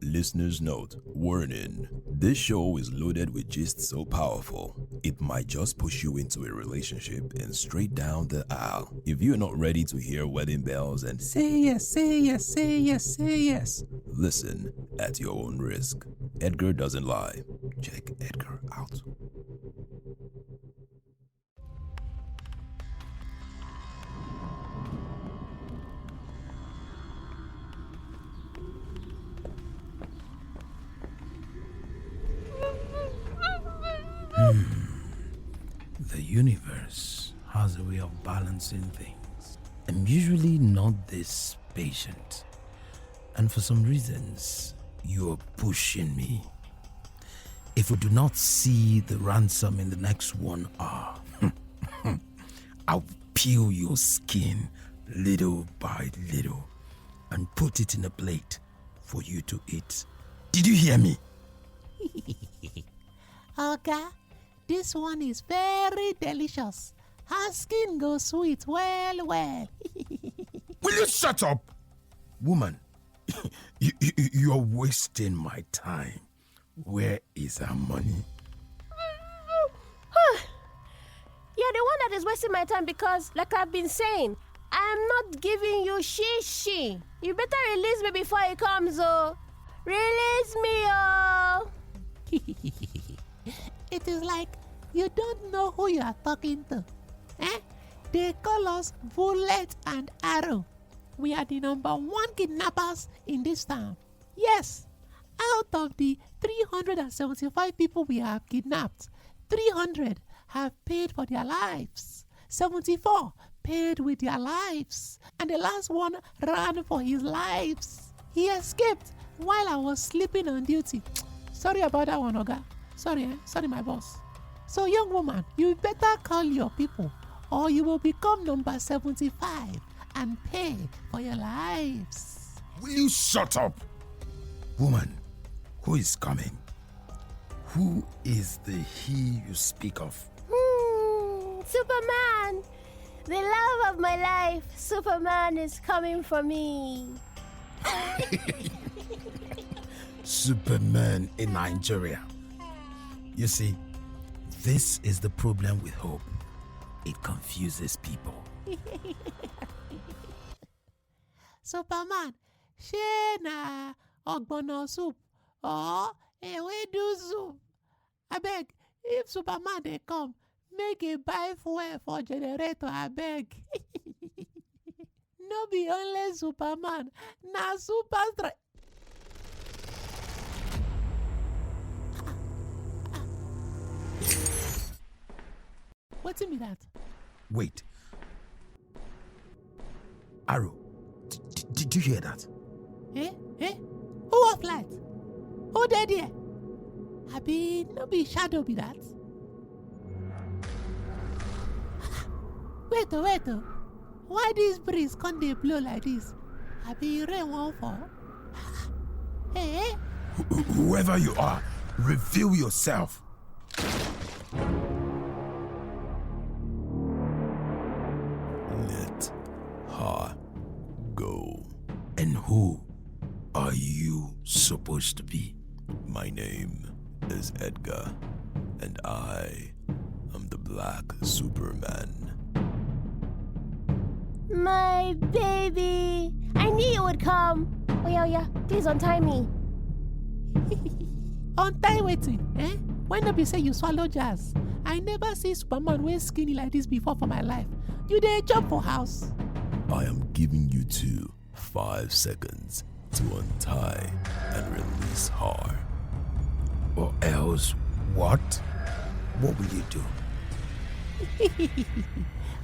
Listener's note, warning, this show is loaded with gist so powerful, it might just push you into a relationship and straight down the aisle. If you're not ready to hear wedding bells and say yes, say yes, say yes, say yes, listen at your own risk. Edgar doesn't lie. Check Edgar out. The universe has a way of balancing things. I'm usually not this patient, and for some reasons, you're pushing me. If we do not see the ransom in the next 1 hour, I'll peel your skin little by little and put it in a plate for you to eat. Did you hear me? Okay, this one is very delicious. Her skin goes sweet, well. Will you shut up? Woman, you're wasting my time. Where is our money? You're the one that is wasting my time because, like I've been saying, I'm not giving you shishi. You better release me before he comes, oh. Release me, oh. It is like you don't know who you are talking to. They call us Bullet and Arrow. We are the number 1 kidnappers in this town. Yes, out of the 375 people we have kidnapped, 300 have paid for their lives. 74 paid with their lives. And the last one ran for his lives. He escaped while I was sleeping on duty. Sorry about that one, Oga. Sorry, my boss. So, young woman, you better call your people or you will become number 75 and pay for your lives. Will you shut up? Woman, who is coming? Who is the he you speak of? Superman, the love of my life. Superman is coming for me. Superman in Nigeria. You see, this is the problem with hope. It confuses people. Superman, ṣé na ogbono soup or ewedu soup? Abeg, if Superman dey come, make e buy fuel for generator, abeg. No be only Superman, na super. What's in me that? Wait. Arrow, did you hear that? Who off light? Who dead here? Abi, no be shadow be that? Wait. Why this breeze can't they blow like this? Abi, rain won't fall? Hey. Whoever you are, reveal yourself. Let her go. And who are you supposed to be? My name is Edgar, and I am the Black Superman. My baby, I knew you would come. Oh yeah, please untie me. Untie waiting, When no be say you swallow jazz? I never see Superman wear skinny like this before for my life. You dey jump for house. I am giving you 5 seconds to untie and release her. Or else what? What will you do?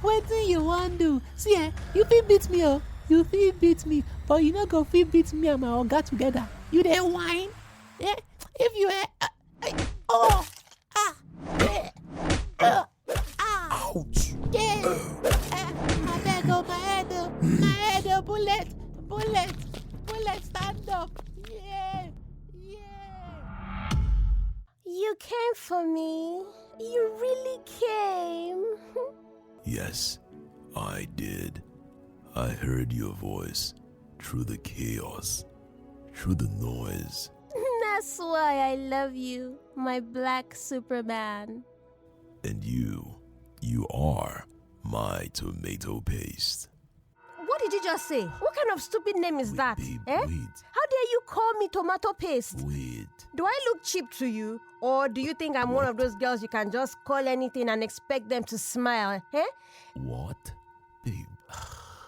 What do you want to do? See, you fit beat me, oh. You fit beat me, but you no go fit beat me and my oga together. You dey whine? If you Ouch! I beg oh, my head, bullet, stand up. Yeah. You came for me. You really came. Yes, I did. I heard your voice through the chaos, through the noise, That's why I love you, my black Superman. And you are my tomato paste. What did you just say? What kind of stupid name is that? Babe, eh? wait. How dare you call me tomato paste? Wait. Do I look cheap to you? Or do you think I'm one of those girls you can just call anything and expect them to smile? Eh? What? Babe.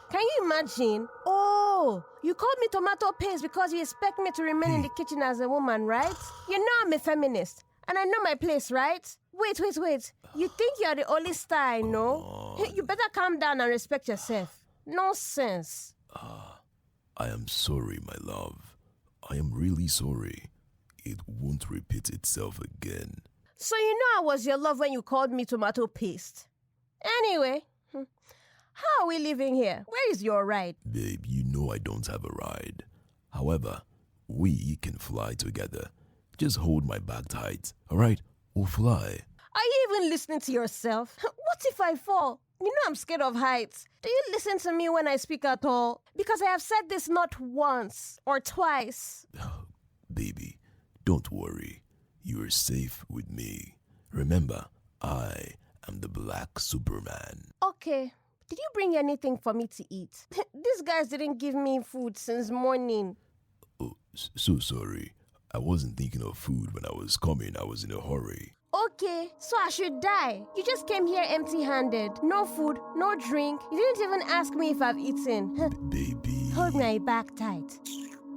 Can you imagine? Oh, you called me tomato paste because you expect me to remain in the kitchen as a woman, right? You know I'm a feminist and I know my place, right? Wait. You think you're the only star I know? You better calm down and respect yourself. Nonsense. I am sorry, my love. I am really sorry. It won't repeat itself again. So you know I was your love when you called me tomato paste. Anyway, how are we living here? Where is your ride? Babe, you know I don't have a ride. However, we can fly together. Just hold my bag tight, alright? We'll fly. Are you even listening to yourself? What if I fall? You know I'm scared of heights. Do you listen to me when I speak at all? Because I have said this not once or twice. Baby, don't worry. You are safe with me. Remember, I am the Black Superman. Okay. Did you bring anything for me to eat? These guys didn't give me food since morning. Oh, so sorry. I wasn't thinking of food when I was coming. I was in a hurry. Okay, so I should die. You just came here empty-handed. No food, no drink. You didn't even ask me if I've eaten. Baby. Hold my back tight.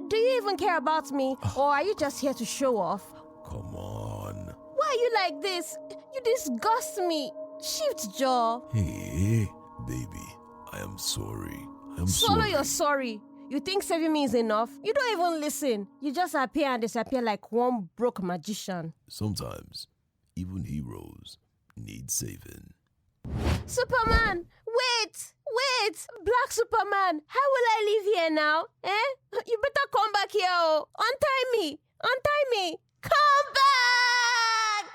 Do you even care about me, or are you just here to show off? Come on. Why are you like this? You disgust me. Shift jaw. Hey, baby. I am sorry. Swallow your sorry. You think saving me is enough? You don't even listen. You just appear and disappear like one broke magician. Sometimes, even heroes need saving. Superman! Wait! Black Superman! How will I live here now? You better come back here, oh! Untie me! Come back!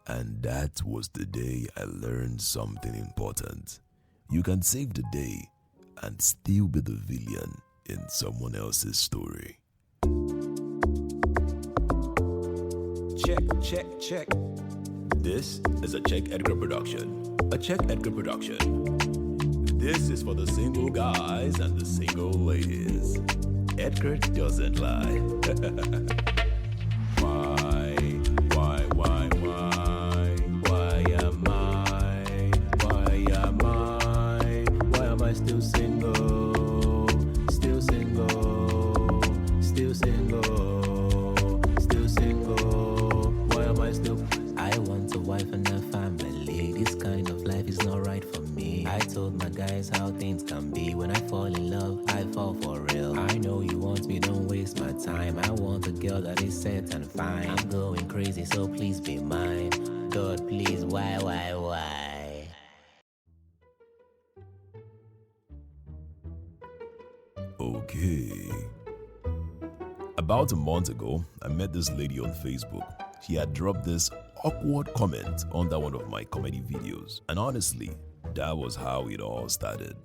And that was the day I learned something important. You can save the day and still be the villain in someone else's story. Check. This is a Check Edgar production. A Check Edgar production. This is for the single guys and the single ladies. Edgar doesn't lie. Why am I still single? Still single. Why am I still? I want a wife and a family. This kind of life is not right for me. I told my guys how things can be. When I fall in love, I fall for real. I know you want me, don't waste my time. I want a girl that is set and fine. I'm going crazy, so please be mine. God, please, why? Okay. About a month ago, I met this lady on Facebook. She had dropped this awkward comment under one of my comedy videos. And honestly, that was how it all started.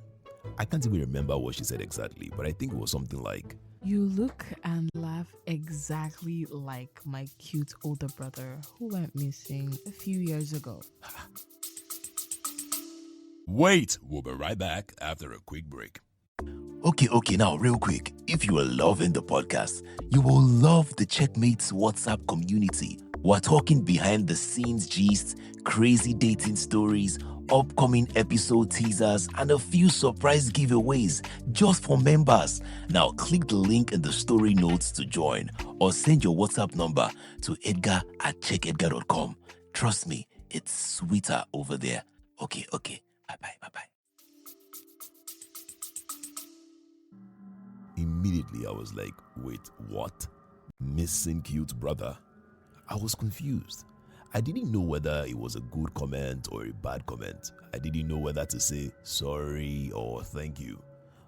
I can't even remember what she said exactly, but I think it was something like, "You look and laugh exactly like my cute older brother who went missing a few years ago." Wait, we'll be right back after a quick break. Okay, now real quick. If you are loving the podcast, you will love the CheckMates WhatsApp community. We're talking behind the scenes gist, crazy dating stories, upcoming episode teasers, and a few surprise giveaways just for members. Now click the link in the story notes to join or send your WhatsApp number to edgar@checkedgar.com. Trust me, it's sweeter over there. Okay. Bye-bye. Immediately I was like, wait, what? Missing cute brother? I was confused. I didn't know whether it was a good comment or a bad comment. I didn't know whether to say sorry or thank you.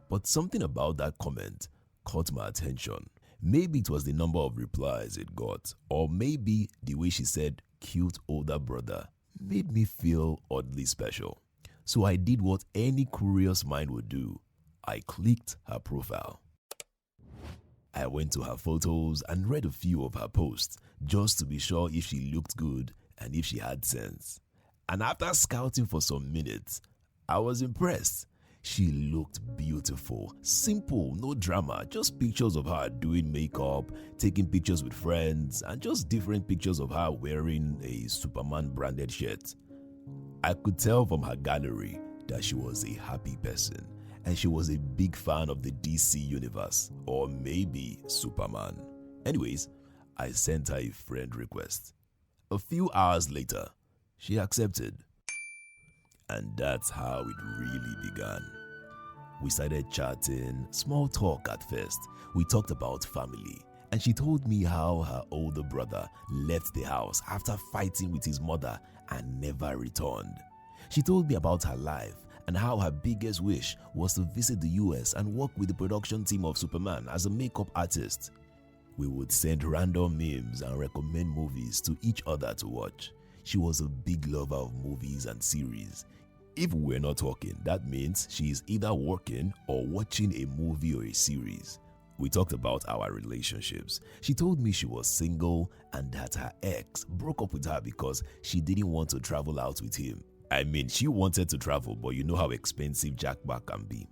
But something about that comment caught my attention. Maybe it was the number of replies it got, or maybe the way she said cute older brother made me feel oddly special. So I did what any curious mind would do. I clicked her profile. I went to her photos and read a few of her posts just to be sure if she looked good and if she had sense. And after scouting for some minutes, I was impressed. She looked beautiful, simple, no drama, just pictures of her doing makeup, taking pictures with friends, and just different pictures of her wearing a Superman branded shirt. I could tell from her gallery that she was a happy person and she was a big fan of the DC universe, or maybe Superman. Anyways, I sent her a friend request. A few hours later, she accepted. And that's how it really began. We started chatting, small talk at first. We talked about family, and she told me how her older brother left the house after fighting with his mother and never returned. She told me about her life and how her biggest wish was to visit the US and work with the production team of Superman as a makeup artist. We would send random memes and recommend movies to each other to watch. She was a big lover of movies and series. If we're not talking, that means she is either working or watching a movie or a series. We talked about our relationships. She told me she was single and that her ex broke up with her because she didn't want to travel out with him. I mean, she wanted to travel, but you know how expensive jackpot can be.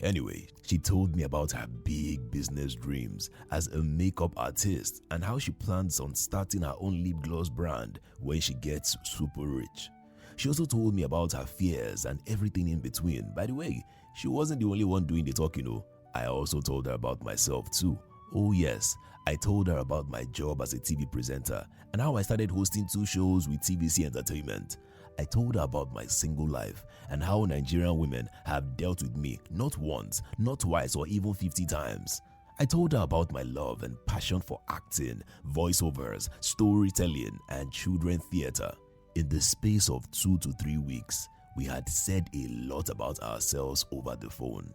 Anyway, she told me about her big business dreams as a makeup artist and how she plans on starting her own lip gloss brand when she gets super rich. She also told me about her fears and everything in between. By the way, she wasn't the only one doing the talking. I also told her about myself too. Oh yes, I told her about my job as a TV presenter and how I started hosting 2 shows with TVC Entertainment. I told her about my single life and how Nigerian women have dealt with me not once, not twice, or even 50 times. I told her about my love and passion for acting, voiceovers, storytelling, and children theater. In the space of 2 to 3 weeks, we had said a lot about ourselves over the phone.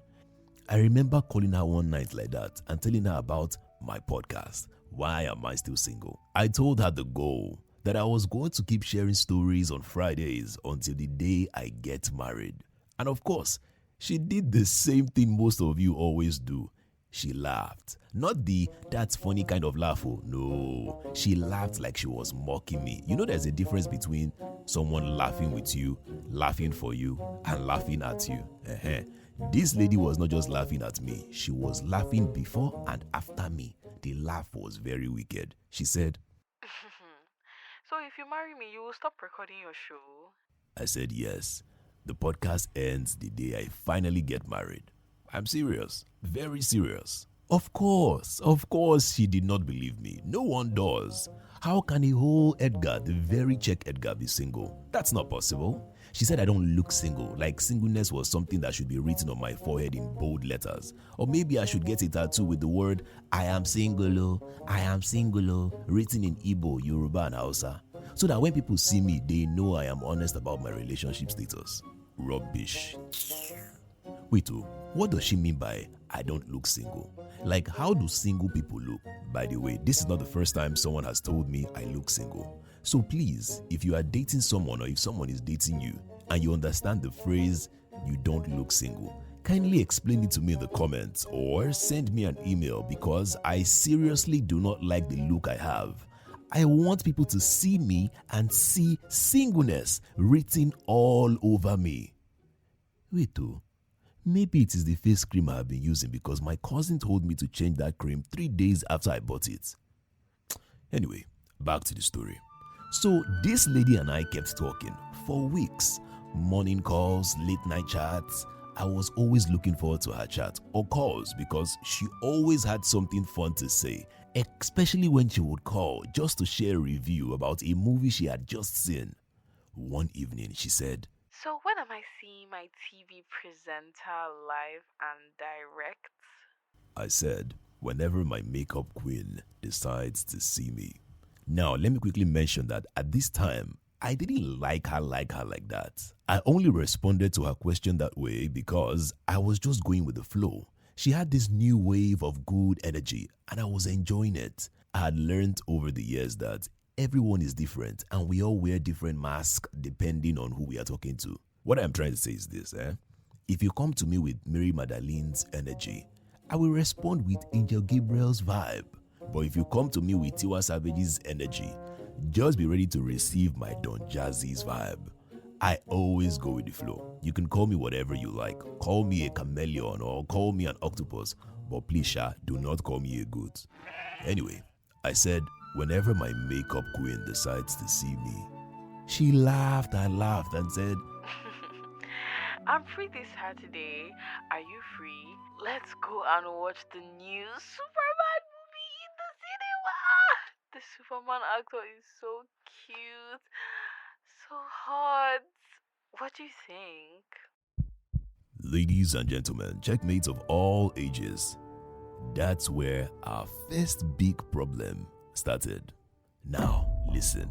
I remember calling her one night like that and telling her about my podcast, Why Am I Still Single? I told her the goal, that I was going to keep sharing stories on Fridays until the day I get married. And of course, she did the same thing most of you always do. She laughed. Not the "that's funny" kind of laugh. No, she laughed like she was mocking me. You know there's a difference between someone laughing with you, laughing for you, and laughing at you. This lady was not just laughing at me. She was laughing before and after me. The laugh was very wicked. She said, "So if you marry me, you will stop recording your show?" I said yes. The podcast ends the day I finally get married. I'm serious. Very serious. Of course, she did not believe me. No one does. How can a whole Edgar, the very Check Edgar, be single? That's not possible. She said I don't look single, like singleness was something that should be written on my forehead in bold letters. Or maybe I should get a tattoo with the word I am single, written in Igbo, Yoruba, and Hausa. So that when people see me, they know I am honest about my relationship status. Rubbish. Wait, what does she mean by I don't look single? Like, how do single people look? By the way, this is not the first time someone has told me I look single. So please, if you are dating someone or if someone is dating you and you understand the phrase, you don't look single, kindly explain it to me in the comments or send me an email because I seriously do not like the look I have. I want people to see me and see singleness written all over me. Wait, maybe it is the face cream I have been using because my cousin told me to change that cream 3 days after I bought it. Anyway, back to the story. So this lady and I kept talking for weeks. Morning calls, late night chats. I was always looking forward to her chat or calls because she always had something fun to say, especially when she would call just to share a review about a movie she had just seen. One evening she said, "So when am I seeing my TV presenter live and direct?" I said, whenever my makeup queen decides to see me. Now, let me quickly mention that at this time, I didn't like her like that. I only responded to her question that way because I was just going with the flow. She had this new wave of good energy and I was enjoying it. I had learned over the years that everyone is different and we all wear different masks depending on who we are talking to. What I'm trying to say is this, if you come to me with Mary Magdalene's energy, I will respond with Angel Gabriel's vibe. But if you come to me with Tiwa Savage's energy, just be ready to receive my Don Jazzy's vibe. I always go with the flow. You can call me whatever you like. Call me a chameleon or call me an octopus. But please, Sha, do not call me a goat. Anyway, I said, whenever my makeup queen decides to see me, she laughed and said, I'm free this Saturday. Are you free? Let's go and watch the new Superman movie in the cinema. The Superman actor is so cute, so hot. What do you think? Ladies and gentlemen, checkmates of all ages, that's where our first big problem started. Now, listen,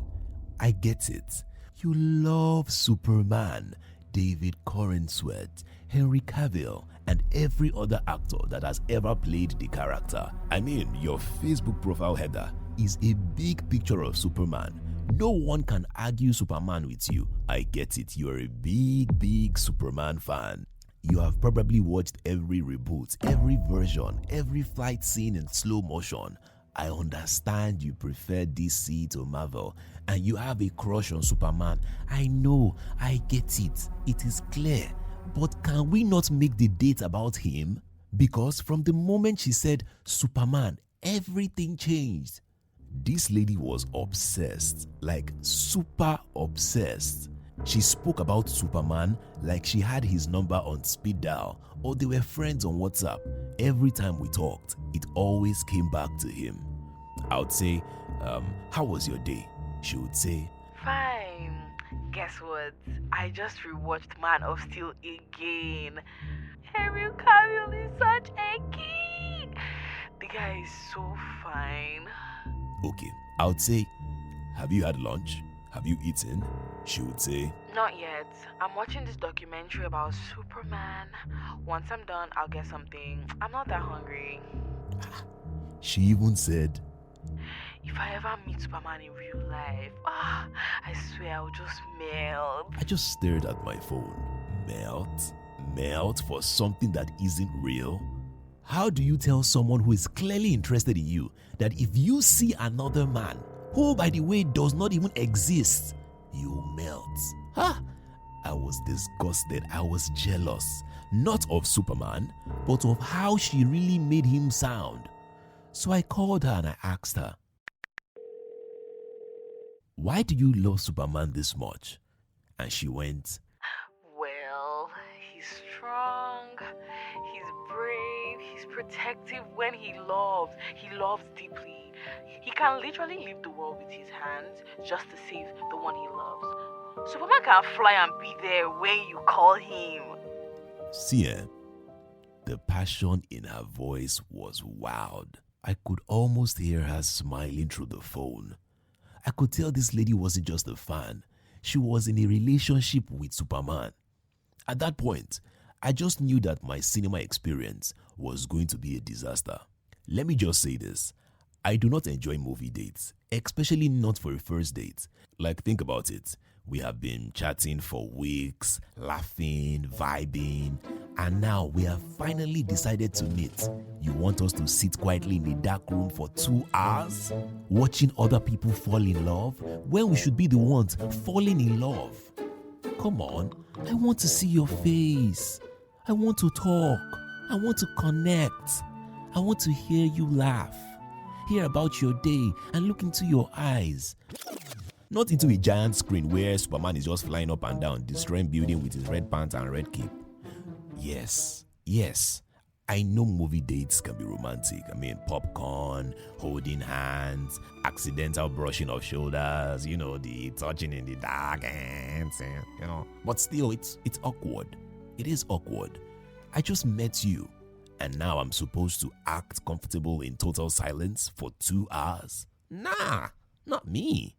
I get it. You love Superman, David Corenswet, Henry Cavill, and every other actor that has ever played the character. I mean, your Facebook profile header is a big picture of Superman. No one can argue Superman with you. I get it. You're a big Superman fan. You have probably watched every reboot, every version, every fight scene in slow motion. I understand you prefer DC to Marvel and you have a crush on Superman. I know, I get it. It is clear. But can we not make the date about him? Because from the moment she said Superman, everything changed. This lady was obsessed, like super obsessed. She spoke about Superman like she had his number on speed dial or they were friends on WhatsApp. Every time we talked, it always came back to him. I would say, how was your day? She would say, Fine. Guess what? I just rewatched Man of Steel again. Henry Cavill is such a king. The guy is so fine. okay. I would say, have you had lunch? Have you eaten? She would say, Not yet. I'm watching this documentary about Superman. Once I'm done, I'll get something. I'm not that hungry. She even said, If I ever meet Superman in real life, I swear I'll just melt. I just stared at my phone. Melt for something that isn't real? How do you tell someone who is clearly interested in you that if you see another man, who by the way does not even exist, you melt? I was disgusted. I was jealous. Not of Superman, but of how she really made him sound. So I called her and I asked her, why do you love Superman this much? And she went, Well, he's strong, he's brave, he's protective when he loves. He loves deeply. He can literally leave the world with his hands just to save the one he loves. Superman can fly and be there when you call him. see, the passion in her voice was wild. I could almost hear her smiling through the phone. I could tell this lady wasn't just a fan. She was in a relationship with Superman. At that point, I just knew that my cinema experience was going to be a disaster. Let me just say this. I do not enjoy movie dates, especially not for a first date. Like, think about it. We have been chatting for weeks, laughing, vibing, and now we have finally decided to meet. You want us to sit quietly in a dark room for 2 hours, watching other people fall in love, when we should be the ones falling in love? Come on, I want to see your face. I want to talk. I want to connect. I want to hear you laugh, hear about your day, and look into your eyes. Not into a giant screen where Superman is just flying up and down, destroying buildings with his red pants and red cape. Yes, I know movie dates can be romantic. I mean, popcorn, holding hands, accidental brushing of shoulders, the touching in the dark, But still, it's awkward. It is awkward. I just met you, and now I'm supposed to act comfortable in total silence for 2 hours? Nah, not me.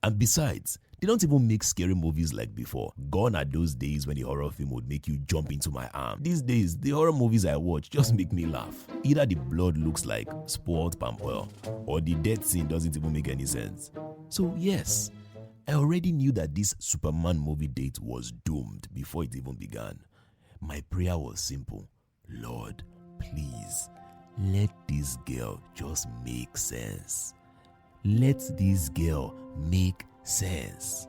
And besides, they don't even make scary movies like before. Gone are those days when the horror film would make you jump into my arm. These days, the horror movies I watch just make me laugh. Either the blood looks like spoiled palm oil, or the death scene doesn't even make any sense. So yes, I already knew that this Superman movie date was doomed before it even began. My prayer was simple. Lord, please, let this girl just make sense. Let this girl make sense.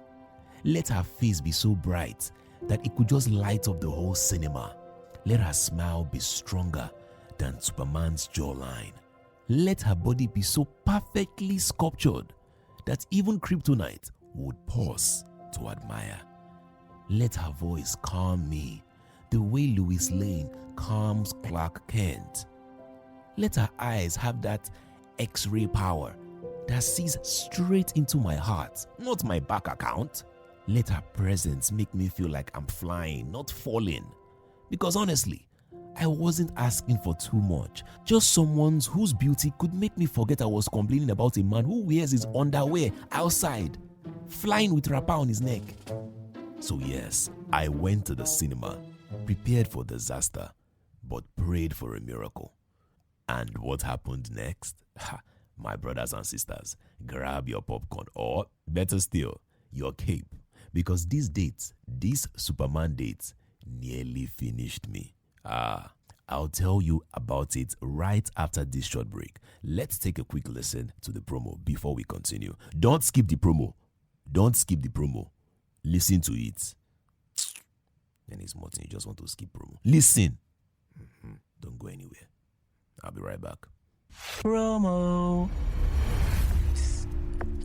Let her face be so bright that it could just light up the whole cinema. Let her smile be stronger than Superman's jawline. Let her body be so perfectly sculptured that even kryptonite would pause to admire. Let her voice calm me the way Lois Lane calms Clark Kent. Let her eyes have that X-ray power that sees straight into my heart, not my bank account. Let her presence make me feel like I'm flying, not falling. Because honestly, I wasn't asking for too much. Just someone whose beauty could make me forget I was complaining about a man who wears his underwear outside, flying with wrapper on his neck. So yes, I went to the cinema, prepared for disaster, but prayed for a miracle. And what happened next? My brothers and sisters, grab your popcorn, or better still, your cape, because these dates, these Superman dates, nearly finished me. I'll tell you about it right after this short break. Let's take a quick listen to the promo before we continue. Don't skip the promo. Don't skip the promo. Listen to it. And it's Martin, you just want to skip promo. Listen. Don't go anywhere. I'll be right back. Promo.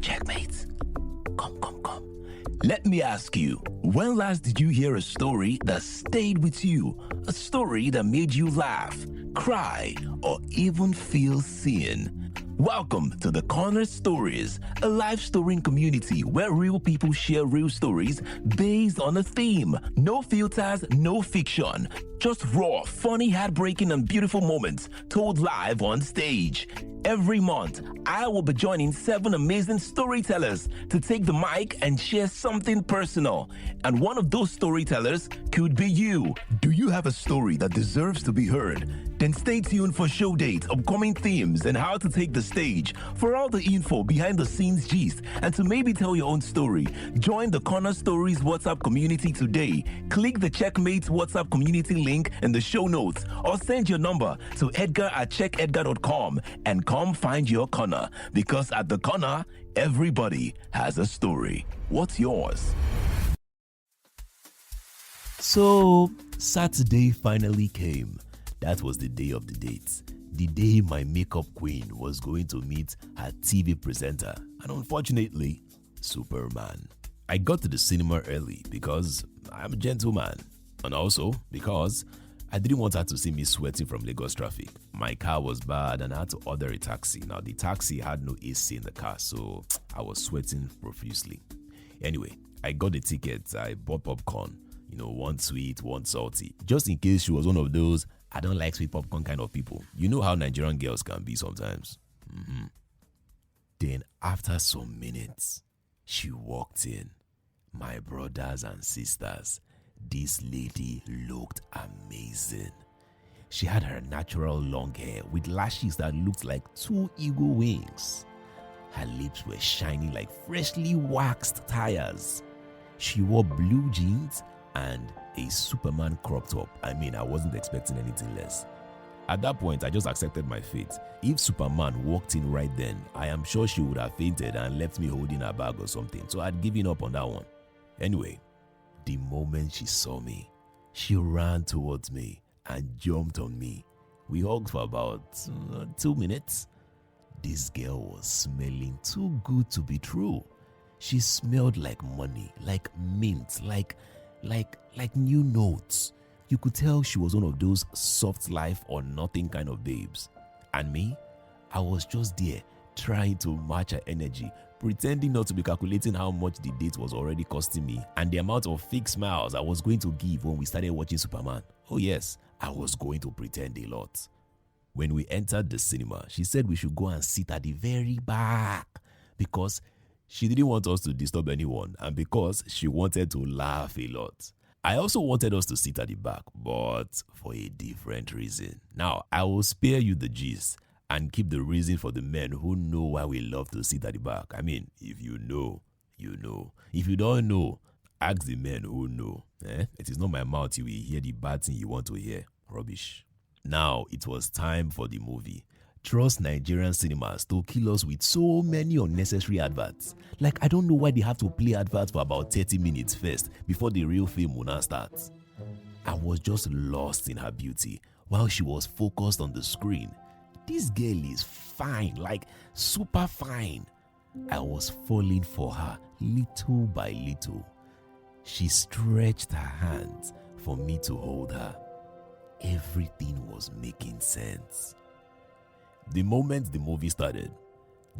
Checkmates. Come. Let me ask you, when last did you hear a story that stayed with you? A story that made you laugh, cry, or even feel seen? Welcome to the Corner Stories, a live storying community where real people share real stories based on a theme. No filters, no fiction. Just raw, funny, heartbreaking, and beautiful moments told live on stage. Every month, I will be joining 7 amazing storytellers to take the mic and share something personal. And one of those storytellers could be you. Do you have a story that deserves to be heard? Then stay tuned for show dates, upcoming themes, and how to take the stage. For all the info behind the scenes gist and to maybe tell your own story, join the Corner Stories WhatsApp community today. Click the CheckMates WhatsApp community link in the show notes or send your number to edgar@checkedgar.com and come find your corner, because at the corner, everybody has a story. What's yours? So, Saturday finally came. That was the day of the dates. The day my makeup queen was going to meet her TV presenter, and unfortunately, Superman. I got to the cinema early because I'm a gentleman, and also because I didn't want her to see me sweating from Lagos traffic. My car was bad and I had to order a taxi. Now, the taxi had no AC in the car, so I was sweating profusely. Anyway, I got the tickets, I bought popcorn. One sweet, one salty. Just in case she was one of those I don't like sweet popcorn kind of people. You know how Nigerian girls can be sometimes. Then after some minutes, she walked in. My brothers and sisters, this lady looked amazing. She had her natural long hair with lashes that looked like 2 eagle wings. Her lips were shiny like freshly waxed tires. She wore blue jeans and a Superman crop top. I wasn't expecting anything less. At that point, I just accepted my fate. If Superman walked in right then, I am sure she would have fainted and left me holding her bag or something, so I'd given up on that one. Anyway, the moment she saw me, she ran towards me and jumped on me. We hugged for about 2 minutes. This girl was smelling too good to be true. She smelled like money, like mint, like new notes. You could tell she was one of those soft life or nothing kind of babes. And me, I was just there trying to match her energy, pretending not to be calculating how much the date was already costing me and the amount of fake smiles I was going to give when we started watching Superman. Oh yes, I was going to pretend a lot. When we entered the cinema, she said we should go and sit at the very back because she didn't want us to disturb anyone and because she wanted to laugh a lot. I also wanted us to sit at the back, but for a different reason. Now, I will spare you the gist and keep the reason for the men who know why we love to sit at the back. If you know, you know. If you don't know, ask the men who know. It is not my mouth you will hear the bad thing you want to hear. Rubbish. Now it was time for the movie. Trust Nigerian cinemas to kill us with so many unnecessary adverts. Like, I don't know why they have to play adverts for about 30 minutes first before the real film will now start. I was just lost in her beauty while she was focused on the screen. This girl is fine, like super fine. I was falling for her little by little. She stretched her hands for me to hold her. Everything was making sense. The moment the movie started,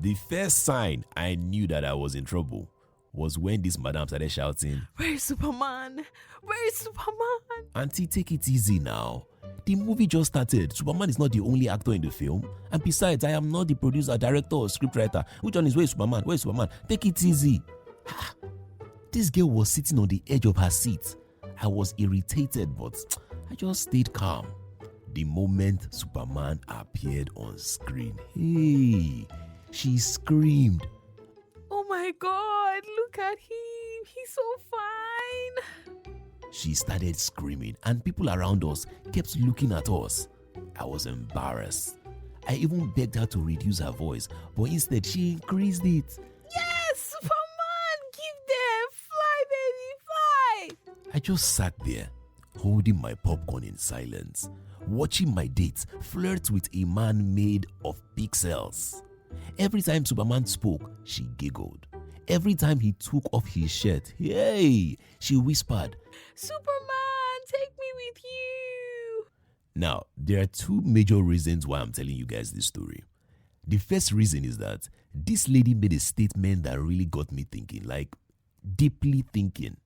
the first sign I knew that I was in trouble was when this madam started shouting, "Where is Superman? Where is Superman?" "Auntie, take it easy now. The movie just started. Superman is not the only actor in the film. And besides, I am not the producer, director, or scriptwriter. Which one is where is Superman? Where is Superman? Take it easy." This girl was sitting on the edge of her seat. I was irritated, but I just stayed calm. The moment Superman appeared on screen, hey, she screamed. "Oh my God, look at him. He's so fine." She started screaming and people around us kept looking at us. I was embarrassed. I even begged her to reduce her voice, but instead she increased it. "Yes, Superman, give them. Fly, baby, fly." I just sat there, holding my popcorn in silence, watching my date flirt with a man made of pixels. Every time Superman spoke, she giggled. Every time he took off his shirt, hey, she whispered, "Superman, take me with you." Now, there are two major reasons why I'm telling you guys this story. The first reason is that this lady made a statement that really got me thinking, like deeply thinking.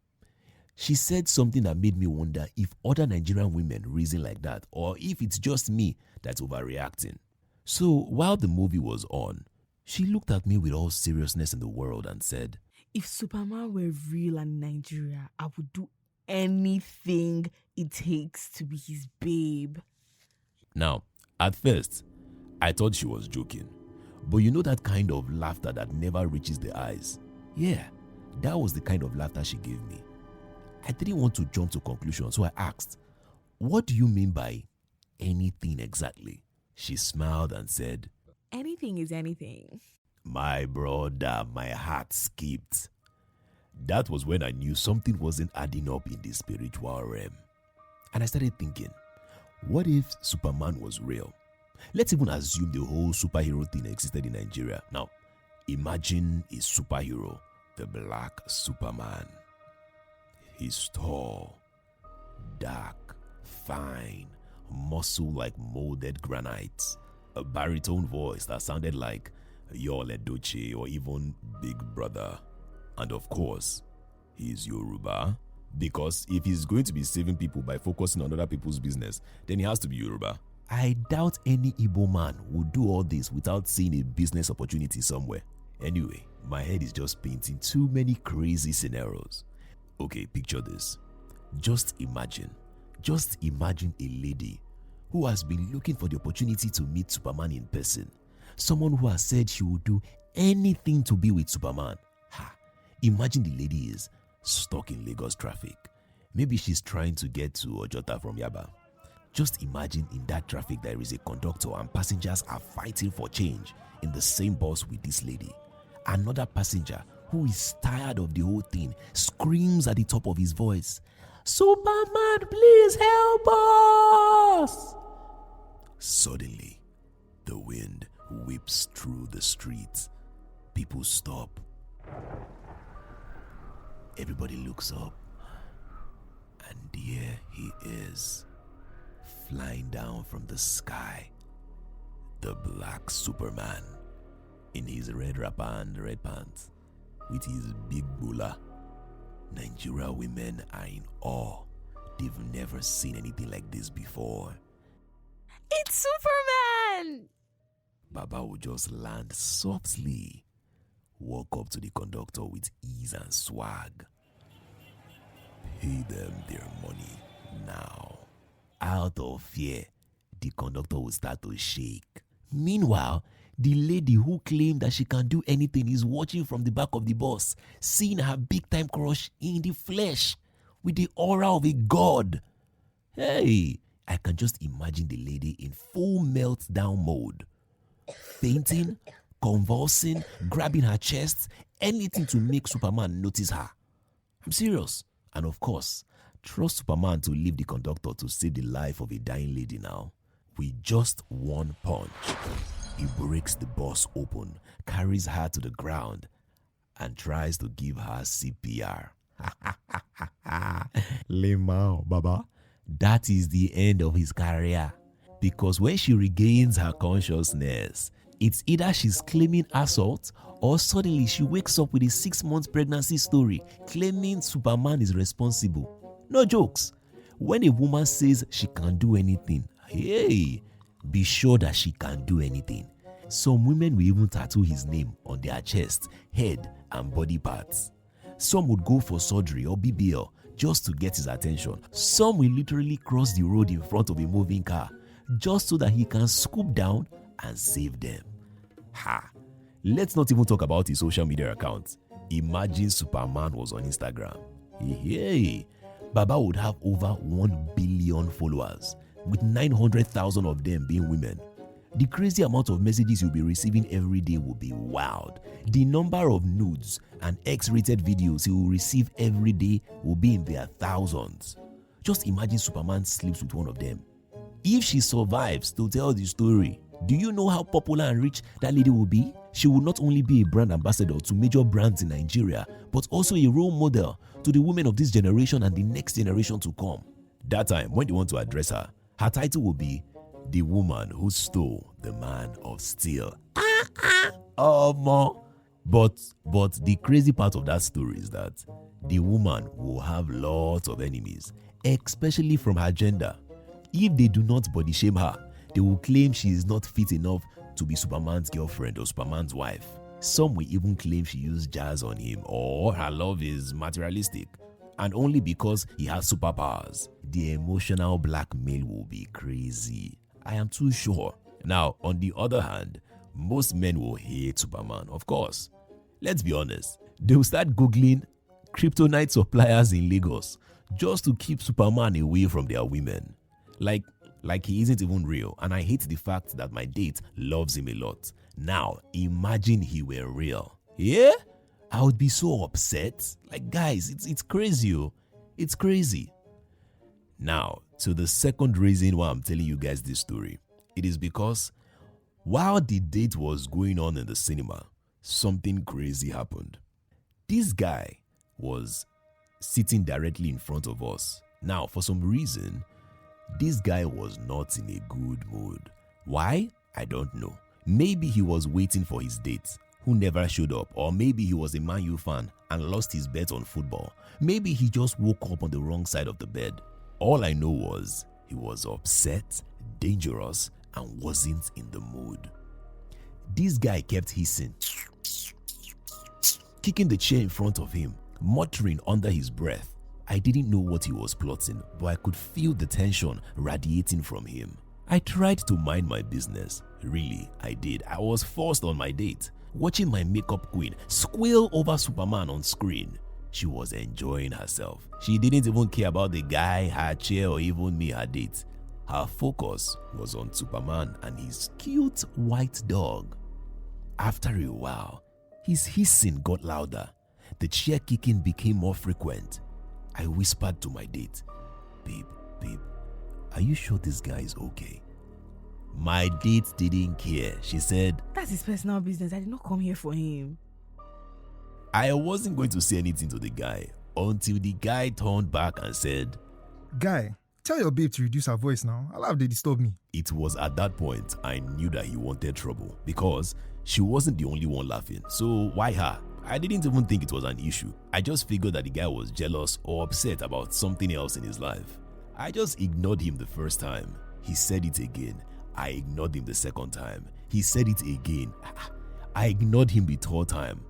She said something that made me wonder if other Nigerian women reason like that or if it's just me that's overreacting. So while the movie was on, she looked at me with all seriousness in the world and said, "If Superman were real and Nigeria, I would do anything it takes to be his babe." Now, at first, I thought she was joking. But you know that kind of laughter that never reaches the eyes? Yeah, that was the kind of laughter she gave me. I didn't want to jump to conclusions, so I asked, "What do you mean by anything exactly?" She smiled and said, "Anything is anything." My brother, my heart skipped. That was when I knew something wasn't adding up in the spiritual realm. And I started thinking, what if Superman was real? Let's even assume the whole superhero thing existed in Nigeria. Now, imagine a superhero, the Black Superman. He's tall, dark, fine, muscle like molded granite, a baritone voice that sounded like Yul Edochie or even Big Brother. And of course, he's Yoruba. Because if he's going to be saving people by focusing on other people's business, then he has to be Yoruba. I doubt any Igbo man would do all this without seeing a business opportunity somewhere. Anyway, my head is just painting too many crazy scenarios. Okay, picture this. Just imagine a lady who has been looking for the opportunity to meet Superman in person. Someone who has said she would do anything to be with Superman. Imagine the lady is stuck in Lagos traffic. Maybe she's trying to get to Ojota from Yaba. Just imagine in that traffic there is a conductor and passengers are fighting for change in the same bus with this lady. Another passenger who is tired of the whole thing screams at the top of his voice, "Superman, please help us!" Suddenly, the wind whips through the streets. People stop. Everybody looks up. And there he is, flying down from the sky. The Black Superman, in his red wrapper and red pants, with his big bula. Nigeria women are in awe. They've never seen anything like this before. "It's Superman!" Baba would just land softly, walk up to the conductor with ease and swag. Pay them their money now. Out of fear, the conductor would start to shake. Meanwhile, the lady who claimed that she can do anything is watching from the back of the bus, seeing her big-time crush in the flesh with the aura of a god. Hey, I can just imagine the lady in full meltdown mode, fainting, convulsing, grabbing her chest, anything to make Superman notice her. I'm serious. And of course, trust Superman to leave the conductor to save the life of a dying lady now. With just one punch, he breaks the bus open, carries her to the ground, and tries to give her CPR. Lemao, Baba. That is the end of his career. Because when she regains her consciousness, it's either she's claiming assault or suddenly she wakes up with a 6-month pregnancy story claiming Superman is responsible. No jokes. When a woman says she can do anything, hey, be sure that she can do anything. Some women will even tattoo his name on their chest, head, and body parts. Some would go for surgery or BBL just to get his attention. Some will literally cross the road in front of a moving car just so that he can scoop down and save them. Let's not even talk about his social media account. Imagine Superman was on Instagram. Hey, Baba would have over 1 billion followers, with 900,000 of them being women. The crazy amount of messages you'll be receiving every day will be wild. The number of nudes and X-rated videos he will receive every day will be in their thousands. Just imagine Superman sleeps with one of them. If she survives to tell the story, do you know how popular and rich that lady will be? She will not only be a brand ambassador to major brands in Nigeria, but also a role model to the women of this generation and the next generation to come. That time, when they want to address her, her title will be The Woman Who Stole the Man of Steel. But the crazy part of that story is that the woman will have lots of enemies, especially from her gender. If they do not body shame her, they will claim she is not fit enough to be Superman's girlfriend or Superman's wife. Some will even claim she used jazz on him or her love is materialistic, and only because he has superpowers. The emotional blackmail will be crazy. I am too sure. Now, on the other hand, most men will hate Superman, of course. Let's be honest. They will start Googling kryptonite suppliers in Lagos just to keep Superman away from their women. Like he isn't even real, and I hate the fact that my date loves him a lot. Now, imagine he were real. Yeah? I would be so upset. Like, guys, it's crazy. It's crazy. Now, to the second reason why I'm telling you guys this story. It is because while the date was going on in the cinema, something crazy happened. This guy was sitting directly in front of us. Now, for some reason, this guy was not in a good mood. Why? I don't know. Maybe he was waiting for his date, who never showed up, or maybe he was a Man U fan and lost his bet on football. Maybe he just woke up on the wrong side of the bed. All I know was he was upset, dangerous, and wasn't in the mood. This guy kept hissing, kicking the chair in front of him, muttering under his breath. I didn't know what he was plotting, but I could feel the tension radiating from him. I tried to mind my business. Really, I did. I was forced on my date, watching my makeup queen squeal over Superman on screen. She was enjoying herself. She didn't even care about the guy, her chair, or even me, her date. Her focus was on Superman and his cute white dog. After a while, his hissing got louder. The chair kicking became more frequent. I whispered to my date, babe, are you sure this guy is okay? My date didn't care. She said, That's his personal business. I did not come here for him. I wasn't going to say anything to the guy until the guy turned back and said, Guy, tell your babe to reduce her voice now. I'll have they disturb me. It was at that point I knew that he wanted trouble because she wasn't the only one laughing. So why her? I didn't even think it was an issue. I just figured that the guy was jealous or upset about something else in his life. I just ignored him the first time. He said it again. I ignored him the second time. He said it again. I ignored him the third time.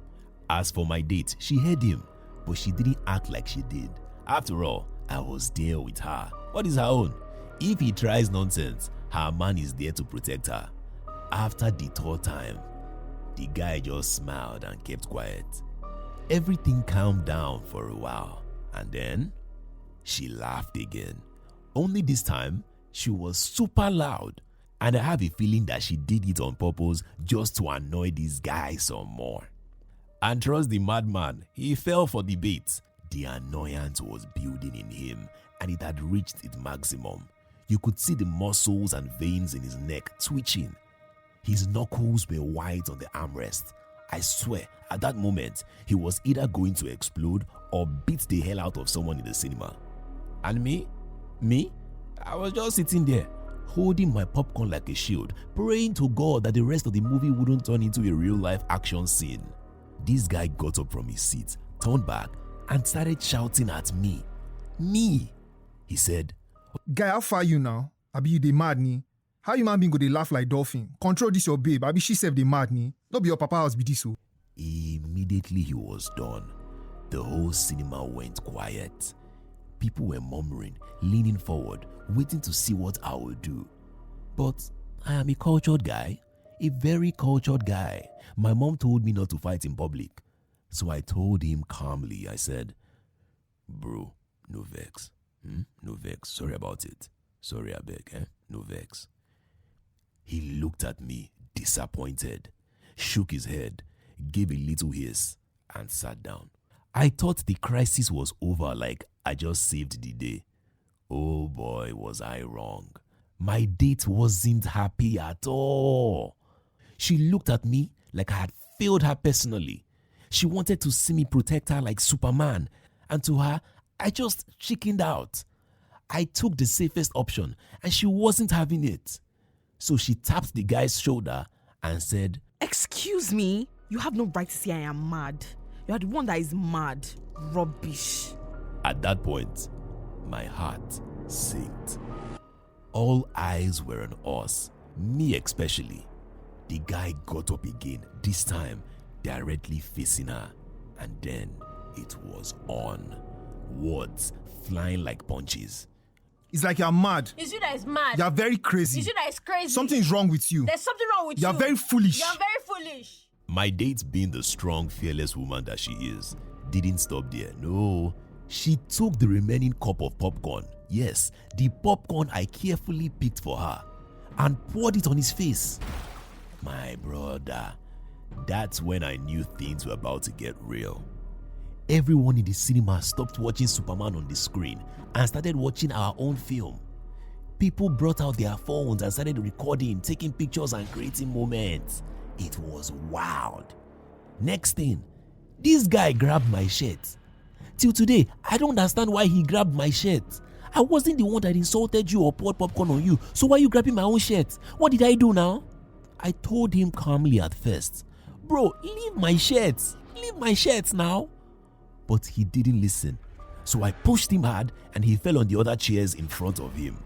As for my date, she heard him, but she didn't act like she did. After all, I was there with her. What is her own? If he tries nonsense, her man is there to protect her. After the third time, the guy just smiled and kept quiet. Everything calmed down for a while, and then she laughed again. Only this time, She was super loud, and I have a feeling that she did it on purpose just to annoy this guy some more. And trust the madman, he fell for the bait. The annoyance was building in him, and it had reached its maximum. You could see the muscles and veins in his neck twitching. His knuckles were white on the armrest. I swear, at that moment, he was either going to explode or beat the hell out of someone in the cinema. And me? I was just sitting there, holding my popcorn like a shield, praying to God that the rest of the movie wouldn't turn into a real-life action scene. This guy got up from his seat, turned back, and started shouting at me. Me! He said, Guy, how far you now? Abi you dey mad ni? How you man being go dey laugh like dolphin? Control this your babe. Abi she sef dey mad ni? No be your papa house be this o. Immediately he was done. The whole cinema went quiet. People were murmuring, leaning forward, waiting to see what I would do. But I am a cultured guy, a very cultured guy. My mom told me not to fight in public. So I told him calmly, I said, bro, no vex. No vex. Sorry about it. Sorry, I beg, no vex. He looked at me, disappointed, shook his head, gave a little hiss, and sat down. I thought the crisis was over, like I just saved the day. Oh boy, was I wrong. My date wasn't happy at all. She looked at me like I had failed her personally. She wanted to see me protect her like Superman, and to her, I just chickened out. I took the safest option, and she wasn't having it. So she tapped the guy's shoulder and said, Excuse me, you have no right to say I am mad. You are the one that is mad. Rubbish. At that point, my heart sank. All eyes were on us, me especially. The guy got up again, this time directly facing her, and then it was on. Words flying like punches. It's like you're mad. It's you that is mad. You're very crazy. It's you that is crazy. Something's wrong with you. There's something wrong with you. You're very foolish. You're very foolish. My date, being the strong, fearless woman that she is, didn't stop there. No, she took the remaining cup of popcorn. Yes, the popcorn I carefully picked for her, and poured it on his face. My brother, that's when I knew things were about to get real. Everyone in the cinema stopped watching Superman on the screen and started watching our own film. People brought out their phones and started recording, taking pictures and creating moments. It was wild. Next thing, this guy grabbed my shirt. Till today, I don't understand why he grabbed my shirt. I wasn't the one that insulted you or poured popcorn on you, so why are you grabbing my own shirt? What did I do now? I told him calmly at first, bro, leave my shirt. Leave my shirt now. But he didn't listen. So I pushed him hard and he fell on the other chairs in front of him.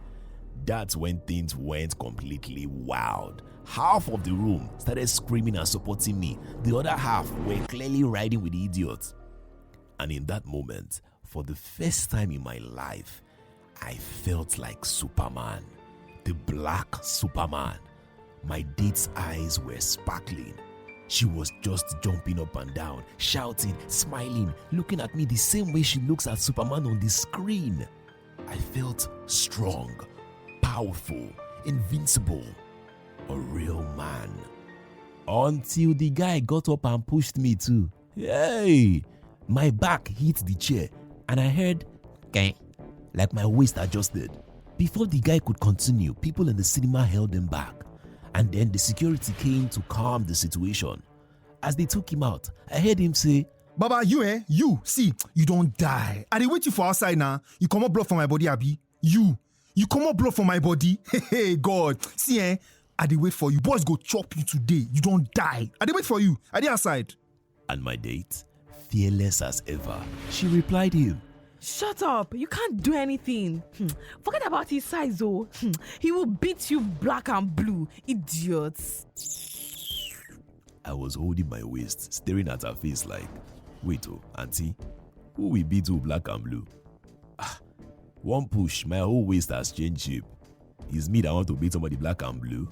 That's when things went completely wild. Half of the room started screaming and supporting me. The other half were clearly riding with the idiot. And in that moment, for the first time in my life, I felt like Superman. The black Superman. My date's eyes were sparkling. She was just jumping up and down, shouting, smiling, looking at me the same way she looks at Superman on the screen. I felt strong, powerful, invincible, a real man. Until the guy got up and pushed me too. Hey! My back hit the chair and I heard, "Keng," like my waist adjusted. Before the guy could continue, people in the cinema held him back. And then the security came to calm the situation. As they took him out, I heard him say, Baba, you, see, you don't die. I dey wait you for outside now. You come up blood for my body, Abi. You come up blood for my body. Hey, God. See, I dey wait for you. Boys go chop you today. You don't die. I dey wait for you. I dey outside. And my date, fearless as ever, she replied him, Shut up. You can't do anything. Forget about his size, though. He will beat you black and blue. Idiots. I was holding my waist, staring at her face like, wait, auntie, who will beat you black and blue? One push, my whole waist has changed shape. It's me that want to beat somebody black and blue.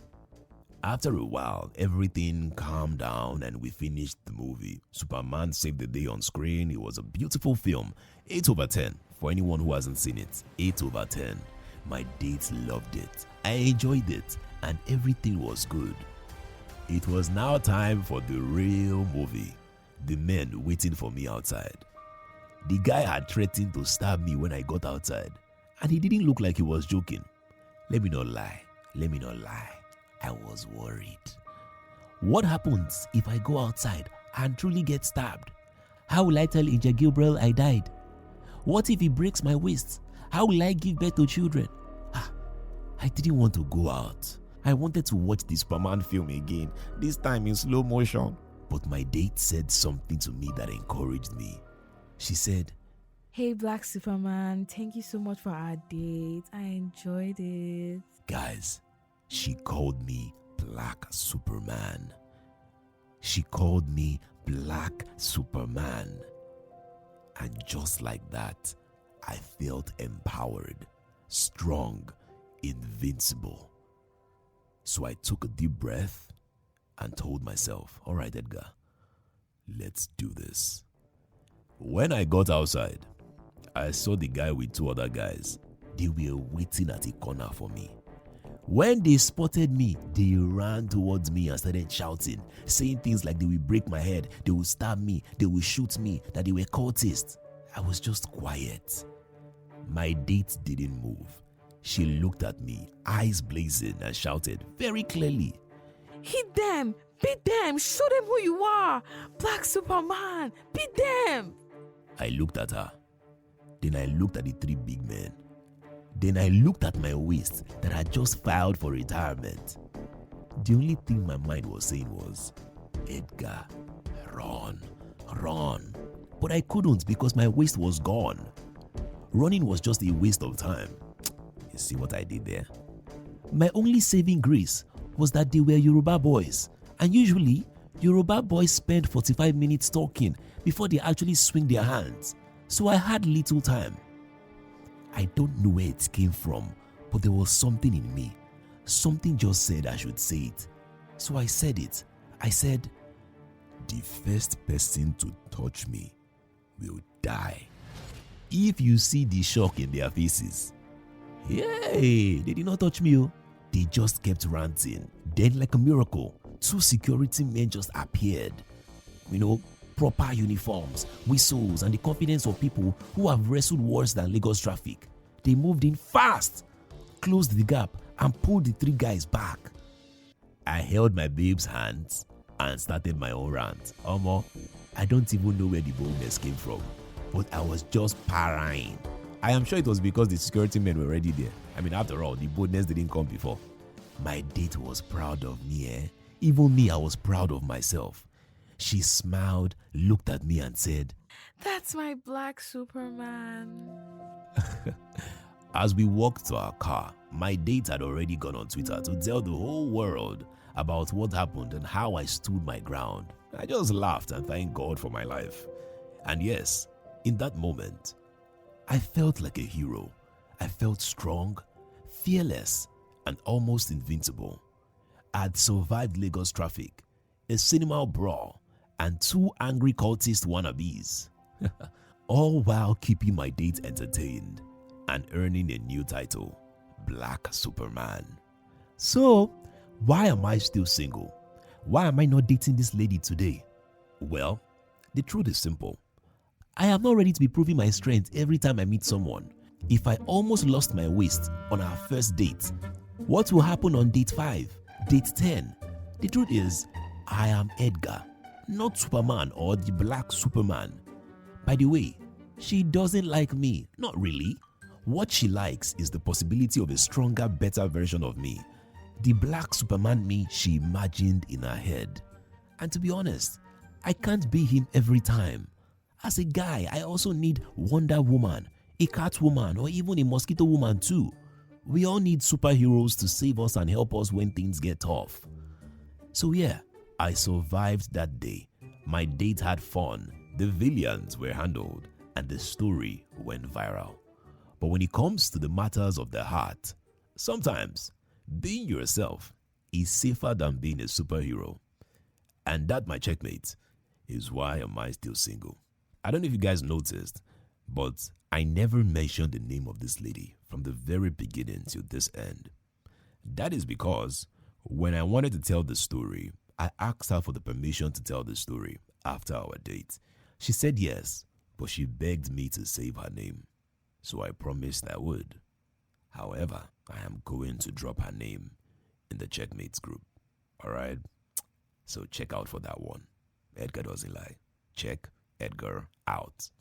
After a while, everything calmed down and we finished the movie. Superman saved the day on screen. It was a beautiful film. 8/10 for anyone who hasn't seen it. 8/10. My date loved it. I enjoyed it, and everything was good. It was now time for the real movie. The men waiting for me outside. The guy had threatened to stab me when I got outside, and he didn't look like he was joking. Let me not lie. I was worried. What happens if I go outside and truly get stabbed? How will I tell Angel Gabriel I died? What if he breaks my waist? How will I give birth to children? I didn't want to go out. I wanted to watch the Superman film again, this time in slow motion. But my date said something to me that encouraged me. She said, Hey, Black Superman, thank you so much for our date. I enjoyed it. Guys, she called me Black Superman. She called me Black Superman. And just like that, I felt empowered, strong, invincible. So I took a deep breath and told myself, all right, Edgar, let's do this. When I got outside, I saw the guy with two other guys. They were waiting at a corner for me. When they spotted me, they ran towards me and started shouting, saying things like they will break my head, they will stab me, they will shoot me, that they were cultists. I was just quiet. My date didn't move. She looked at me, eyes blazing, and shouted very clearly, Hit them! Beat them! Show them who you are! Black Superman! Beat them! I looked at her. Then I looked at the three big men. Then I looked at my waist that had just filed for retirement. The only thing my mind was saying was, Edgar, run. But I couldn't because my waist was gone. Running was just a waste of time. You see what I did there? My only saving grace was that they were Yoruba boys. And usually, Yoruba boys spend 45 minutes talking before they actually swing their hands. So I had little time. I don't know where it came from, but there was something in me. Something just said I should say it. So I said it. I said, the first person to touch me will die. If you see the shock in their faces, yay, they did not touch me. Oh. They just kept ranting. Then like a miracle, two security men just appeared. Proper uniforms, whistles, and the confidence of people who have wrestled worse than Lagos traffic. They moved in fast, closed the gap, and pulled the three guys back. I held my babe's hands and started my own rant. Omo, I don't even know where the boldness came from, but I was just parrying. I am sure it was because the security men were already there. After all, the boldness didn't come before. My date was proud of me, Even me, I was proud of myself. She smiled, looked at me and said, That's my Black Superman. As we walked to our car, my date had already gone on Twitter to tell the whole world about what happened and how I stood my ground. I just laughed and thanked God for my life. And yes, in that moment, I felt like a hero. I felt strong, fearless, and almost invincible. I had survived Lagos traffic, a cinema brawl, and two angry cultist wannabes. All while keeping my date entertained and earning a new title, Black Superman. So, why am I still single? Why am I not dating this lady today? Well, the truth is simple. I am not ready to be proving my strength every time I meet someone. If I almost lost my waist on our first date, what will happen on date 5, date 10? The truth is, I am Edgar, not Superman or the Black Superman. By the way, she doesn't like me, not really. What she likes is the possibility of a stronger, better version of me. The Black Superman me she imagined in her head. And to be honest, I can't be him every time. As a guy, I also need Wonder Woman, a Catwoman, or even a Mosquito Woman too. We all need superheroes to save us and help us when things get tough. So yeah, I survived that day. My date had fun, the villains were handled, and the story went viral. But when it comes to the matters of the heart, sometimes being yourself is safer than being a superhero. And that, my checkmate, is why am I still single. I don't know if you guys noticed, but I never mentioned the name of this lady from the very beginning till this end. That is because when I wanted to tell the story, I asked her for the permission to tell the story after our date. She said yes, but she begged me to save her name. So I promised I would. However, I am going to drop her name in the CheckMates group. Alright? So check out for that one. Edgar doesn't lie. Check Edgar out.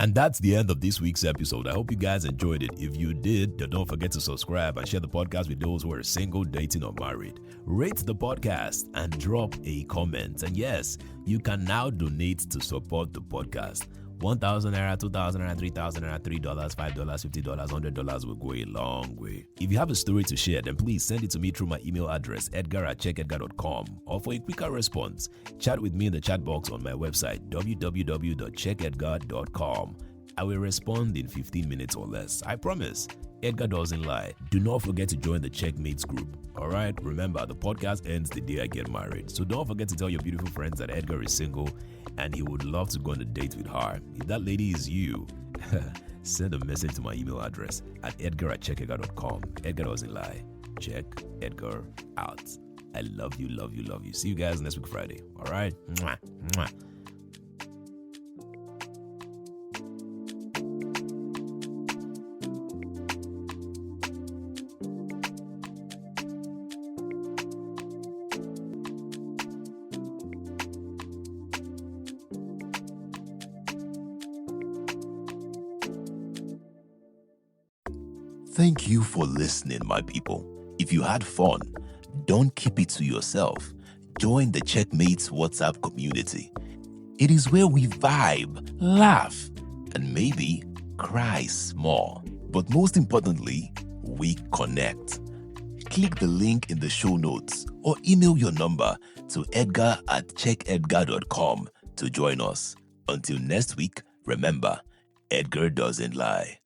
And that's the end of this week's episode. I hope you guys enjoyed it. If you did, then don't forget to subscribe and share the podcast with those who are single, dating, or married. Rate the podcast and drop a comment. And yes, you can now donate to support the podcast. 1,000 naira, 2,000 naira, 3,000 naira, $3, $5, $50, $100 will go a long way. If you have a story to share, then please send it to me through my email address, edgar@checkedgar.com. Or for a quicker response, chat with me in the chat box on my website, www.checkedgar.com. I will respond in 15 minutes or less. I promise. Edgar doesn't lie. Do not forget to join the CheckMates group. Alright, remember, the podcast ends the day I get married. So don't forget to tell your beautiful friends that Edgar is single and he would love to go on a date with her. If that lady is you, send a message to my email address at edgar@checkedgar.com. Edgar doesn't lie. Check Edgar out. I love you, love you, love you. See you guys next week Friday. Alright? Mwah, mwah. Thank you for listening, my people. If you had fun, don't keep it to yourself. Join the CheckMates WhatsApp community. It is where we vibe, laugh, and maybe cry small. But most importantly, we connect. Click the link in the show notes or email your number to edgar@checkedgar.com to join us. Until next week, remember, Edgar doesn't lie.